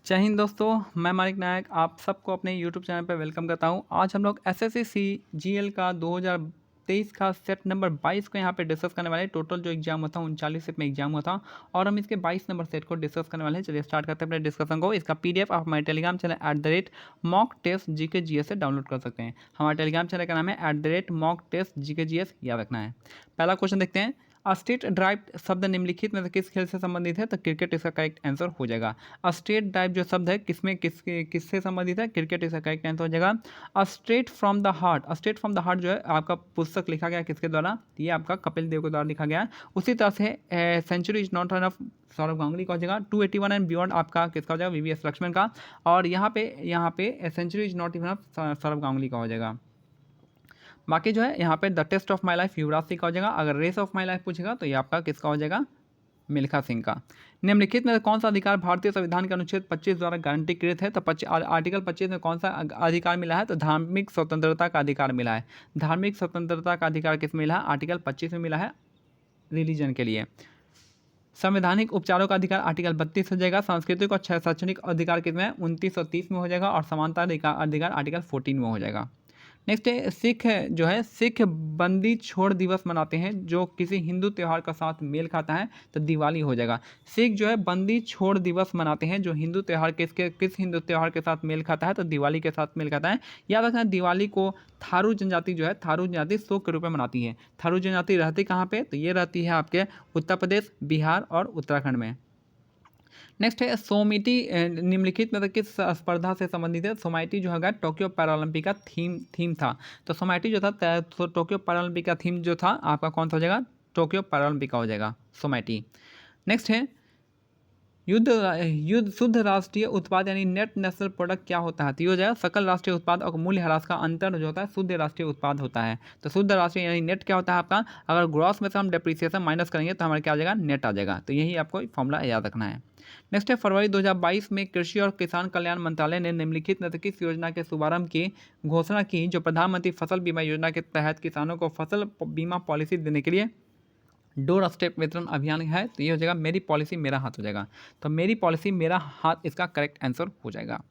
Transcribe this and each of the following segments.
जय हिंद दोस्तों, मैं मानिक नायक आप सबको अपने यूट्यूब चैनल पर वेलकम करता हूं। आज हम लोग एसएससी सीजीएल का 2023 का सेट नंबर 22 को यहां पे डिस्कस करने वाले हैं। टोटल जो एग्जाम हुआ था 39 सेट में एग्जाम हुआ था और हम इसके 22 नंबर सेट को डिस्कस करने वाले हैं। चलिए स्टार्ट करते हैं अपने डिस्कशन को। इसका पीडीएफ आप हमारे Telegram channel @mock test GK GS से डाउनलोड कर सकते हैं। हमारे टेलीग्राम चैनल का नाम है @मॉक टेस्ट जीके जीएस, याद रखना है। पहला क्वेश्चन देखते हैं। स्टेट ड्राइव शब्द निम्नलिखित में से किस खेल से संबंधित है? तो क्रिकेट इसका करेक्ट आंसर हो जाएगा। स्टेट ड्राइव जो शब्द है किससे संबंधित है? क्रिकेट इसका करेक्ट आंसर हो जाएगा। Straight from the heart, straight from the heart जो है आपका पुस्तक लिखा गया किसके द्वारा? ये आपका कपिल देव के द्वारा लिखा गया है। उसी तरह से century is not run of Sourav Ganguly का हो जाएगा। 281 एंड बियॉन्ड आपका किसका हो जाएगा? वीवीएस लक्ष्मण का। और यहाँ पे century is not even of Sourav Ganguly का हो जाएगा। बाकी जो है यहाँ पे the test of my life Yuvraj Singh का हो जाएगा। अगर रेस ऑफ माई लाइफ पूछेगा तो ये आपका किसका हो जाएगा? मिल्खा सिंह का। निम्नलिखित में कौन सा अधिकार भारतीय संविधान के अनुच्छेद 25 द्वारा गारंटीकृत है? तो आर्टिकल 25 में कौन सा अधिकार मिला है? तो धार्मिक स्वतंत्रता का अधिकार मिला है। धार्मिक स्वतंत्रता का अधिकार किस मिला है? आर्टिकल 25 में मिला है, रिलीजन के लिए। संवैधानिक उपचारों का अधिकार आर्टिकल 32 हो जाएगा। सांस्कृतिक और शैक्षणिक अधिकार कितने में? 2930 में हो जाएगा। और समानता अधिकार आर्टिकल 14 में हो जाएगा। नेक्स्ट है सिख बंदी छोड़ दिवस मनाते हैं जो किसी हिंदू त्यौहार का साथ मेल खाता है? तो दिवाली हो जाएगा। सिख जो है बंदी छोड़ दिवस मनाते हैं जो हिंदू त्यौहार किस हिंदू त्यौहार के साथ मेल खाता है? तो दिवाली के साथ मेल खाता है। याद रखना, दिवाली को थारू जनजाति जो है थारू जनजाति शोक के रूप में मनाती है। थारू जनजाति रहती कहाँ पे? तो ये रहती है आपके उत्तर प्रदेश, बिहार और उत्तराखंड में। नेक्स्ट है सोमिटी निम्नलिखित में से किस स्पर्धा से संबंधित है? सोमाइटी जो है टोक्यो पैरालंपिक का थीम था। तो सोमाइटी जो था तो टोक्यो पैरालंपिक का थीम जो था आपका कौन सा हो जाएगा? टोक्यो पैरालंपिक का हो जाएगा सोमाइटी। नेक्स्ट है युद्ध शुद्ध राष्ट्रीय उत्पाद यानी नेट नेशनल प्रोडक्ट क्या होता है? तो ये हो जाएगा सकल राष्ट्रीय उत्पाद और मूल्य ह्रास का अंतर जो होता है शुद्ध राष्ट्रीय उत्पाद होता है। तो शुद्ध राष्ट्रीय यानी नेट क्या होता है आपका? अगर ग्रॉस में से हम डेप्रिसिएशन माइनस करेंगे तो हमारे क्या आ जाएगा? नेट आ जाएगा। तो यही आपको फॉर्मूला याद रखना है। नेक्स्ट है फरवरी 2022 में कृषि और किसान कल्याण मंत्रालय ने निम्नलिखित में से किस योजना के शुभारंभ की घोषणा की जो प्रधानमंत्री फसल बीमा योजना के तहत किसानों को फसल बीमा पॉलिसी देने के लिए डोर स्टेप वितरण अभियान है? तो ये हो जाएगा मेरी पॉलिसी मेरा हाथ हो जाएगा। तो मेरी पॉलिसी मेरा हाथ इसका करेक्ट आंसर हो जाएगा।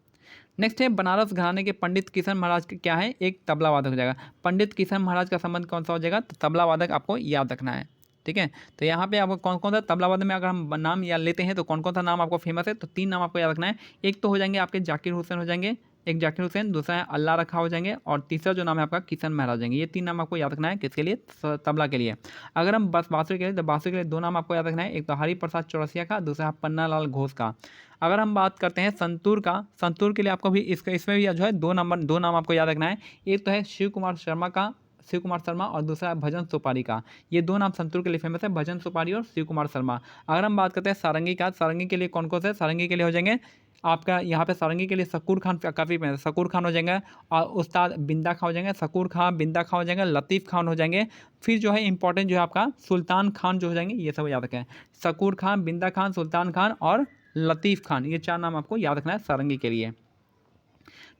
नेक्स्ट है बनारस घराने के पंडित किशन महाराज के क्या है? एक तबला वादक हो जाएगा। पंडित किशन महाराज का संबंध कौन सा हो जाएगा? तो तबला वादक आपको याद रखना है। ठीक है, तो यहाँ पे आपको कौन कौन सा तबला वादक में अगर हम नाम याद लेते हैं तो कौन कौन सा नाम आपको फेमस है? तो 3 नाम आपको याद रखना है। एक तो हो जाएंगे आपके जाकिर हुसैन हो जाएंगे, एक जाकिर हुसैन, दूसरा है अल्लाह रखा हो जाएंगे और तीसरा जो नाम है आपका किशन महाराज जाएंगे। ये 3 नाम आपको याद रखना है किसके लिए? तबला के लिए। अगर हम बस बांसुरी के लिए तो बांसुरी के लिए 2 नाम आपको याद रखना है, एक तो हरि प्रसाद चौरसिया का, दूसरा है पन्नालाल घोष का। अगर हम बात करते हैं संतूर का, संतूर के लिए आपको भी इसमें भी जो है 2 नाम आपको याद रखना है। एक तो है शिव कुमार शर्मा और दूसरा है भजन सुपारी का। ये 2 नाम संतूर के लिए फेमस है, भजन सुपारी और शिव कुमार शर्मा। अगर हम बात करते हैं सारंगी का, सारंगी के लिए कौन कौन से? सारंगी के लिए हो जाएंगे आपका यहाँ पे सारंगी के लिए शकूर खान काफ़ी फेमस, शकूर खान हो जाएंगे और उस्ताद बिंदा खान हो जाएंगे, शकूर खान, बिंदा खान हो जाएंगे, लतीफ़ खान हो जाएंगे। फिर जो है इंपॉर्टेंट जो है आपका सुल्तान खान जो हो जाएंगे, ये सब याद रखें। शकूर खान, बिंदा खान, सुल्तान खान और लतीफ़ खान, ये 4 नाम आपको याद रखना है सारंगी के लिए।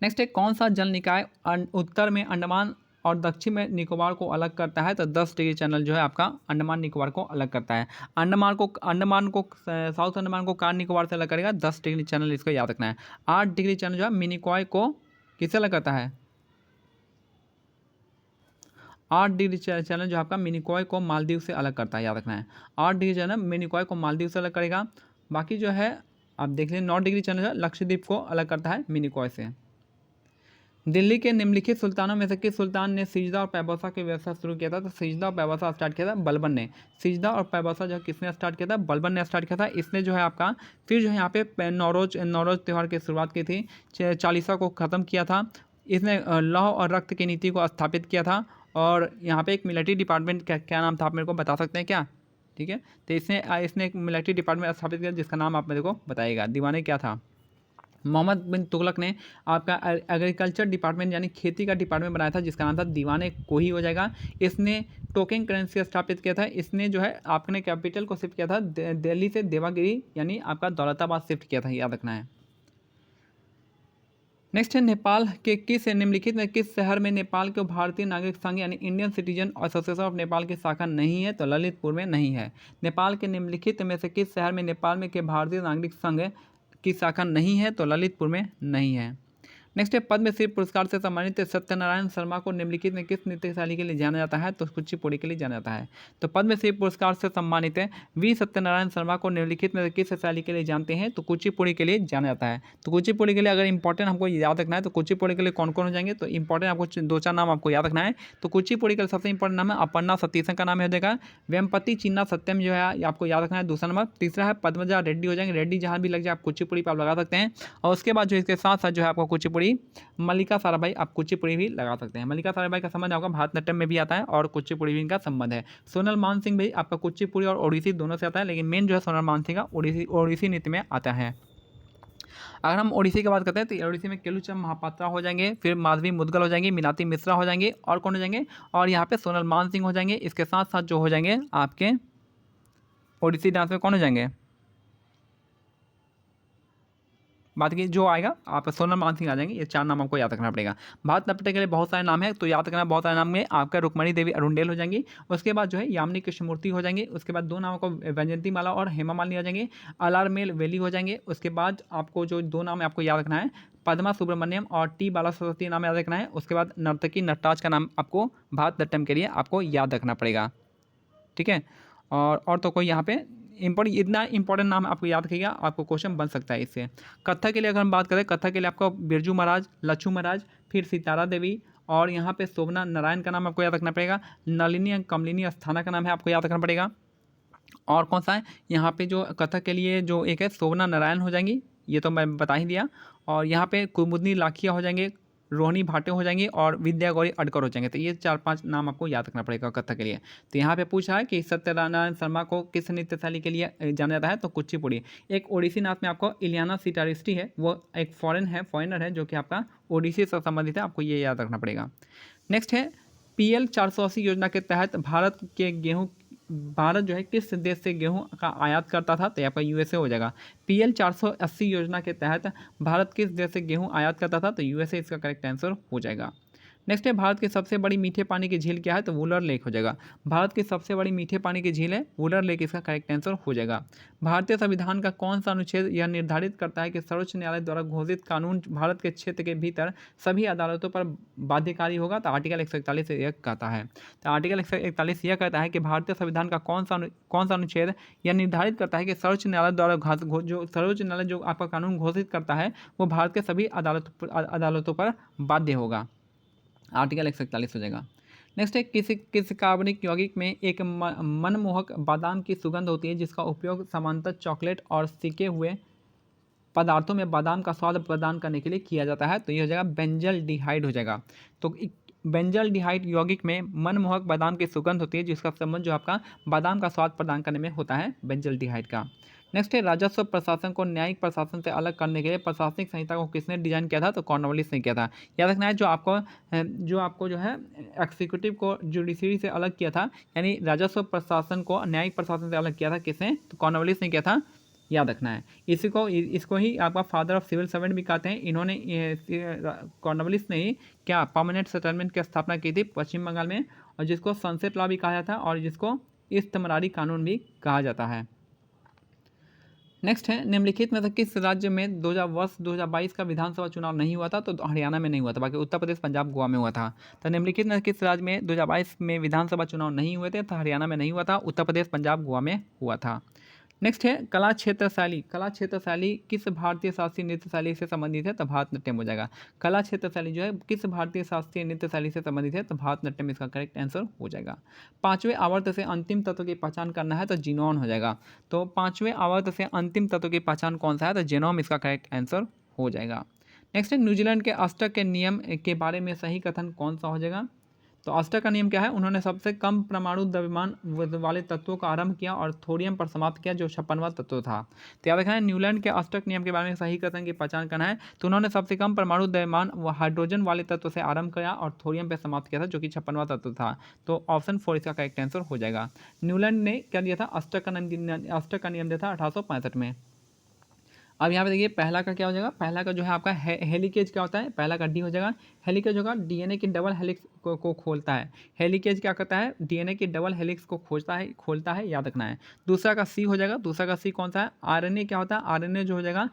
नेक्स्ट है कौन सा जल निकाय उत्तर में अंडमान और दक्षिण में निकोबार को अलग करता है? तो 10 डिग्री चैनल जो है आपका अंडमान निकोबार को अलग करता है। अंडमान को साउथ अंडमान को कार निकोबार से अलग करेगा 10 डिग्री चैनल, इसको याद रखना है। 8 डिग्री चैनल जो है मिनिकॉय को किससे अलग करता है? 8 डिग्री चैनल जो आपका मिनिकॉय को मालदीव से अलग करता है, याद रखना है। 8 डिग्री चैनल मिनिकॉय को मालदीव से अलग करेगा। बाकी जो है आप देख लीजिए 9 डिग्री चैनल जो है लक्षद्वीप को अलग करता है मिनिकॉय से। दिल्ली के निम्नलिखित सुल्तानों में से किस सुल्तान ने सिजदा और पैबसा की व्यवस्था शुरू किया था? तो सिजदा और पैबसा स्टार्ट किया था बलबन ने। सिजदा और पैबसा जो किसने स्टार्ट किया था? बलबन ने स्टार्ट किया था। इसने जो है आपका फिर जो है यहाँ पे नौरोज त्यौहार की शुरुआत की थी, चालीसा को ख़त्म किया था। इसने लौह और रक्त की नीति को स्थापित किया था। और यहाँ पे एक मिलिट्री डिपार्टमेंट क्या नाम था, आप मेरे को बता सकते हैं क्या? ठीक है, तो इसने एक मिलिट्री डिपार्टमेंट स्थापित किया जिसका नाम आप मेरे को बताइएगा। दीवाने क्या था? मोहम्मद बिन तुगलक ने आपका एग्रीकल्चर डिपार्टमेंट यानी खेती का डिपार्टमेंट बनाया था जिसका नाम था दीवाने कोही हो जाएगा। इसने टोकेन करेंसी स्थापित किया था। इसने जो है आपने कैपिटल को शिफ्ट किया था दिल्ली से देवागिरी यानी आपका दौलताबाद शिफ्ट किया था, याद रखना है। नेक्स्ट है नेपाल के किस निम्नलिखित में किस शहर में नेपाल के भारतीय नागरिक संघ यानी Indian citizen association of Nepal की शाखा नहीं है? तो ललितपुर में नहीं है। नेपाल के निम्नलिखित में से किस शहर में नेपाल में के भारतीय नागरिक संघ की शाखा नहीं है, तो ललितपुर में नहीं है। नेक्स्ट है पद्मश्री पुरस्कार से सम्मानित सत्यनारायण शर्मा को निम्नलिखित में किस नृत्य शैली के लिए जाना जाता है, तो कुचिपुड़ी के लिए जाना जाता है। तो पद्मश्री पुरस्कार से सम्मानित वी सत्यनारायण शर्मा को निम्नलिखित में किस शैली के लिए जानते हैं, तो कुचिपुड़ी के लिए जाना जाता है। तो कुचिपुड़ी के लिए अगर इंपॉर्टेंट हमको याद रखना है तो कुचिपुड़ी के लिए कौन कौन हो जाएंगे, तो इंपॉर्टेंट आपको 2-4 नाम आपको याद रखना है। तो कुचिपुड़ी का सबसे इंपॉर्टेंट नाम है अपर्णा सतीशन का नाम हो जाएगा। वेमपति चिन्ना सत्यम जो है आपको याद रखना है दूसरा नंबर। तीसरा है पद्मजा रेड्डी हो जाएंगे, रेड्डी जहाँ भी लग जाए आप कुचिपुड़ी पर आप लगा सकते हैं। और उसके बाद जो इसके साथ साथ जो है आपको कुचिपुड़ी मल्लिका साराभाई आप कुचिपुड़ी भी लगा सकते हैं। मल्लिका साराभाई का संबंध आपका भारतनाट्यम में भी आता है और कुचिपुड़ी भी इनका संबंध है। सोनल मानसिंह भाई आपका कुचिपुड़ी और ओडिसी दोनों से आता है, लेकिन मेन जो है सोनल मानसिंह का ओडिसी नृत्य में आता है। अगर हम ओडिसी की बात करते हैं तो ओडिसी में केलुचम महापात्रा हो जाएंगे, फिर माधवी मुदगल हो जाएंगे, मीनाती मिश्रा हो जाएंगे, और कौन हो जाएंगे, और यहाँ पे सोनल मानसिंह हो जाएंगे। इसके साथ साथ जो हो जाएंगे आपके ओडिसी डांस में कौन हो जाएंगे, बात की जो आएगा आप सोनल मानसिंह आ जाएंगे। ये 4 नाम आपको याद रखना पड़ेगा। भारतनाट्यम के लिए बहुत सारे नाम है, तो याद रखना बहुत सारे नाम में आपका रुक्मणी देवी अरुणडेल हो जाएंगी। उसके बाद जो है यामिनी कृष्णमूर्ति हो जाएंगे। उसके बाद 2 नामों को वैजयंती माला और हेमा मालिनी हो जाएंगे। अलारमेल वैली हो जाएंगे। उसके बाद आपको जो 2 नाम है आपको याद रखना है, पद्मा सुब्रमण्यम और टी बाला सरस्वती नाम याद रखना है। उसके बाद नर्तकी नटराज का नाम आपको भारतनाट्यम के लिए आपको याद रखना पड़ेगा, ठीक है। और तो कोई यहाँ पे इतना इंपॉर्टेंट नाम आपको याद रखिएगा, आपको क्वेश्चन बन सकता है इससे। कथक के लिए अगर हम बात करें, कथक के लिए आपको बिरजू महाराज, लच्छू महाराज, फिर सितारा देवी, और यहाँ पे शोभना नारायण का नाम आपको याद रखना पड़ेगा। नलिनी कमलिनी अस्थाना का नाम है आपको याद रखना पड़ेगा। और कौन सा है यहाँ पे जो कथक के लिए जो एक है शोभना नारायण हो जाएंगी, ये तो मैं बता ही दिया। और यहाँ पे कुमुदनी लाखिया हो जाएंगे, रोहिणी भाटे हो जाएंगी, और विद्या गौरी अडकर हो जाएंगे। तो ये 4-5 नाम आपको याद रखना पड़ेगा कथक के लिए। तो यहाँ पे पूछा है कि सत्यनारायण शर्मा को किस नृत्य शैली के लिए जाना जाता है, तो कुचिपुड़ी। एक ओडिसी नाच में आपको इलियाना सिटारिस्टी है, वो एक फॉरेनर है जो कि आपका ओडिसी से संबंधित है, आपको ये याद रखना पड़ेगा। नेक्स्ट है PL 480 योजना के तहत भारत जो है किस देश से गेहूं का आयात करता था, तो आपका USA हो जाएगा। PL 480 योजना के तहत भारत किस देश से गेहूं आयात करता था, तो USA इसका करेक्ट आंसर हो जाएगा। नेक्स्ट है भारत की सबसे बड़ी मीठे पानी की झील क्या है, तो वुलर लेक हो जाएगा। भारत की सबसे बड़ी मीठे पानी की झील है वुलर लेक, इसका करेक्ट आंसर हो जाएगा। भारतीय संविधान का कौन सा अनुच्छेद यह निर्धारित करता है कि सर्वोच्च न्यायालय द्वारा घोषित कानून भारत के क्षेत्र के भीतर सभी अदालतों पर बाध्यकारी होगा, तो आर्टिकल 141 यह कहता है। तो आर्टिकल 141 यह कहता है कि भारतीय संविधान का कौन सा अनुच्छेद यह निर्धारित करता है कि सर्वोच्च न्यायालय द्वारा जो सर्वोच्च न्यायालय जो आपका कानून घोषित करता है वो भारत के सभी अदालतों पर बाध्य होगा, आर्टिकल 141 हो जाएगा। नेक्स्ट है किस कार्बनिक यौगिक में एक मनमोहक बादाम की सुगंध होती है जिसका उपयोग समानांतर चॉकलेट और सिके हुए पदार्थों में बादाम का स्वाद प्रदान करने के लिए किया जाता है, तो ये हो जाएगा बेंजल्डिहाइड हो जाएगा। तो बेंजल्डिहाइड यौगिक में मनमोहक बादाम की सुगंध होती है जिसका संबंध जो आपका बादाम का स्वाद प्रदान करने में होता है बेंजल्डिहाइड का। नेक्स्ट है राजस्व प्रशासन को न्यायिक प्रशासन से अलग करने के लिए प्रशासनिक संहिता को किसने डिजाइन किया था, तो कॉर्नवालिस ने किया था। याद रखना है जो आपको जो है एक्सिक्यूटिव को जुडिशरी से अलग किया था, यानी राजस्व प्रशासन को न्यायिक प्रशासन से अलग किया था किसने, तो कॉर्नवालिस ने किया था, याद रखना है। इसको ही आपका फादर ऑफ सिविल सर्वेंट भी कहते हैं। इन्होंने कॉर्नवालिस ने ही क्या परमानेंट सेटलमेंट की स्थापना की थी पश्चिम बंगाल में, और जिसको सनसेट लॉ भी कहा जाता है और जिसको इस्तमरारी कानून भी कहा जाता है। नेक्स्ट है निम्नलिखित में से किस राज्य में 2022 का विधानसभा चुनाव नहीं हुआ था, तो हरियाणा में नहीं हुआ था, बाकी उत्तर प्रदेश, पंजाब, गोवा में हुआ था। तो निम्नलिखित में किस राज्य में 2022 में विधानसभा चुनाव नहीं हुए थे, तो हरियाणा में नहीं हुआ था, उत्तर प्रदेश, पंजाब, गोवा में हुआ था। नेक्स्ट है कला क्षेत्र शैली किस भारतीय शास्त्रीय नृत्य शैली से संबंधित है, तो भारतनाट्यम हो जाएगा। कला क्षेत्र शैली जो है किस भारतीय शास्त्रीय नृत्य शैली से संबंधित है, तो भारतनाट्यम इसका करेक्ट आंसर हो जाएगा। 5वें आवर्त से अंतिम तत्व की पहचान करना है, तो जीनोम हो जाएगा। तो 5वें आवर्त से अंतिम तत्व की पहचान कौन सा है, तो जीनोम इसका करेक्ट आंसर हो जाएगा। नेक्स्ट है न्यूजीलैंड के अष्टक के नियम के बारे में सही कथन कौन सा हो जाएगा, तो अष्टक का नियम क्या है, उन्होंने सबसे कम परमाणु द्रव्यमान वाले तत्वों का आरंभ किया और थोरियम पर समाप्त किया जो 56वां तत्व था। तो याद रखना है न्यूजीलैंड के अष्टक नियम के बारे में सही कथन की पहचान करना है, तो उन्होंने सबसे कम परमाणु द्रव्यमान व हाइड्रोजन वाले तत्व से आरंभ किया और थोरियम पर समाप्त किया था जो कि 56वां तत्व था। तो ऑप्शन 4 इसका करेक्ट आंसर हो जाएगा। न्यूजीलैंड ने क्या दिया था, अष्टक का नियम दिया था 1865 में। अब यहाँ पे देखिए पहला का क्या हो जाएगा, पहला का जो है आपका हेलिकेज क्या होता है, पहला का डी हो जाएगा। हेलिकेज होगा डीएनए की डबल हेलिक्स को खोलता है। हेलिकेज क्या करता है, डीएनए की डबल हेलिक्स को खोलता है, याद रखना है। दूसरा का सी हो जाएगा, दूसरा का सी कौन सा है, आरएनए क्या होता है, आरएनए जो हो जाएगा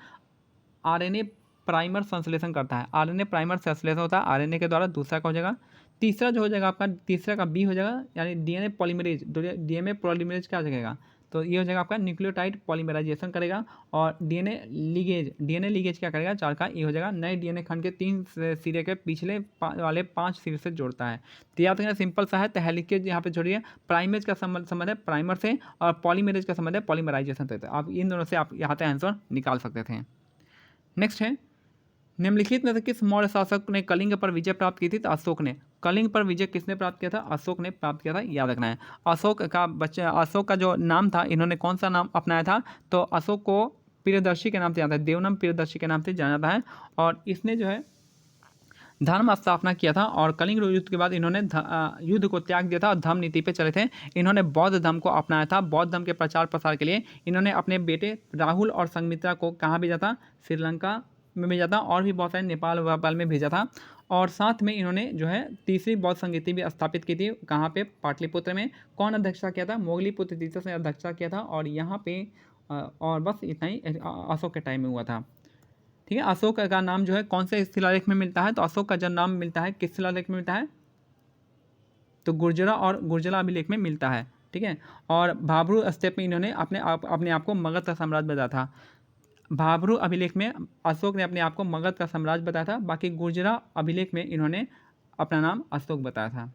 आरएनए प्राइमर संश्लेषण करता है, आरएनए प्राइमर संश्लेषण होता है आरएनए के द्वारा। दूसरा क्या हो जाएगा, तीसरा जो हो जाएगा आपका, तीसरा का बी हो जाएगा, यानी डीएनए पॉलीमरेज, डीएनए पॉलीमरेज क्या हो जाएगा, तो ये हो जाएगा आपका न्यूक्लियोटाइड पॉलीमराइजेशन करेगा। और डीएनए लीगेज क्या करेगा, 4 का ये हो जाएगा, नए डीएनए खंड के 3 सिरे के पिछले वाले 5 सिरे से जोड़ता है। तो याद रखना सिंपल सा है, तो हेलिकेज यहाँ पे छोड़िए, प्राइमेज का संबंध है प्राइमर से और पॉलीमरेज का संबंध है पॉलीमराइजेशन से। तो आप इन दोनों से आप यहाँ से आंसर निकाल सकते थे। नेक्स्ट है, निम्नलिखित में से किस मौर्य शासक ने कलिंग पर विजय प्राप्त की थी, तो अशोक ने। कलिंग पर विजय किसने प्राप्त किया था, अशोक ने प्राप्त किया था, याद रखना है। अशोक का जो नाम था, इन्होंने कौन सा नाम अपनाया था, तो अशोक को प्रियदर्शी के नाम से जाना था, देवनम प्रियदर्शी के नाम से जाना जाता है। और इसने जो है धर्म स्थापना किया था और कलिंग युद्ध के बाद इन्होंने युद्ध को त्याग दिया था और धर्म नीति पे चले थे। इन्होंने बौद्ध धर्म को अपनाया था। बौद्ध धर्म के प्रचार प्रसार के लिए इन्होंने अपने बेटे राहुल और संघमित्रा को कहाँ भेजा था, श्रीलंका में भेजा था, और भी बहुत सारे नेपाल में भेजा था। और साथ में इन्होंने जो है तीसरी बौद्ध संगीति भी स्थापित की थी, कहाँ पे, पाटलिपुत्र में। कौन अध्यक्षता किया था, मोगलीपुत्र तीसरा ने अध्यक्षता किया था। और यहाँ पे और बस इतना ही अशोक के टाइम में हुआ था। ठीक है, अशोक का नाम जो है कौन से शिलालेख में मिलता है, तो अशोक का जब नाम मिलता है किस शिलालेख में मिलता है, तो गुर्जरा और गुर्जरा अभिलेख में मिलता है। ठीक है, और भाब्रू स्टेप में इन्होंने अपने आप को मगध का साम्राज्य बताया था। भाब्रू अभिलेख में अशोक ने अपने आप को मगध का साम्राज्य बताया था, बाकी गुर्जरा अभिलेख में इन्होंने अपना नाम अशोक बताया था।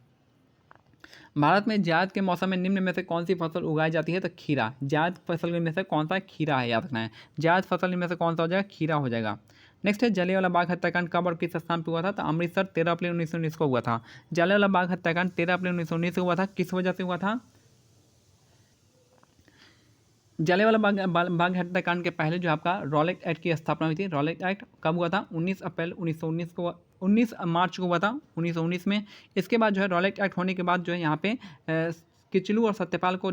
भारत में जायद के मौसम में निम्न में से कौन सी फसल उगाई जाती है, तो खीरा। जायद फसल में से कौन सा खीरा है, याद रखना है। जायद फसल में से कौन सा हो जाएगा, खीरा हो जाएगा। नेक्स्ट है, जलियांवाला बाग हत्याकांड कब और किस स्थान पर हुआ था, तो अमृतसर 13 अप्रैल 1919 को हुआ था। जलियांवाला बाग हत्याकांड 13 अप्रैल 1919 को हुआ था, किस वजह से हुआ था, जलियांवाला बाग हत्याकांड के पहले जो आपका रॉलेट एक्ट की स्थापना हुई थी। रॉलेट एक्ट कब हुआ था, 19 अप्रैल 1919 को, 19 मार्च को हुआ था 1919 में। इसके बाद जो है रॉलेट एक्ट होने के बाद जो है यहाँ पे किचलू और सत्यपाल को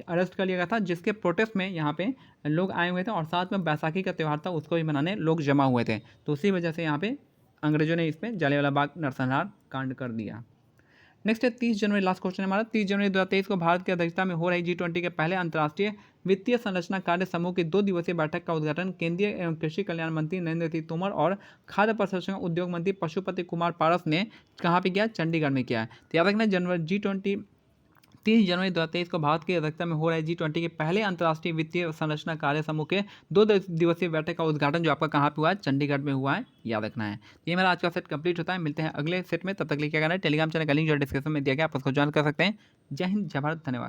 अरेस्ट कर लिया गया था, जिसके प्रोटेस्ट में यहाँ पे लोग आए हुए थे और साथ में बैसाखी का त्यौहार था, उसको भी मनाने लोग जमा हुए थे। तो उसी वजह से यहाँ पे अंग्रेजों ने इस पर जलियांवाला बाग नरसंहार कांड कर दिया। नेक्स्ट है 30 जनवरी, लास्ट क्वेश्चन है हमारा। 30 जनवरी 2023 को भारत की अध्यक्षता में हो रही G20 के पहले अंतर्राष्ट्रीय वित्तीय संरचना कार्य समूह की 2 दिवसीय बैठक का उद्घाटन केंद्रीय एवं कृषि कल्याण मंत्री नरेंद्र सिंह तोमर और खाद्य प्रसंस्करण उद्योग मंत्री पशुपति कुमार पारस ने कहाँ पे किया, चंडीगढ़ में किया है। तो याद रखना, G20 30 जनवरी 2023 को भारत की अध्यक्षता में हो रहे G20 के पहले अंतर्राष्ट्रीय वित्तीय संरचना कार्य समूह के 2 दिवसीय बैठक का उद्घाटन जो आपका कहाँ पे हुआ है, चंडीगढ़ में हुआ है, याद रखना है। ये मेरा आज का सेट कंप्लीट होता है। मिलते हैं अगले सेट में, तब तक लिए क्या करना है, टेलीग्राम चैनल का लिंक जो डिस्क्रिप्शन में दिया गया, आप उसको ज्वाइन कर सकते हैं। जय हिंद, जय भारत, धन्यवाद।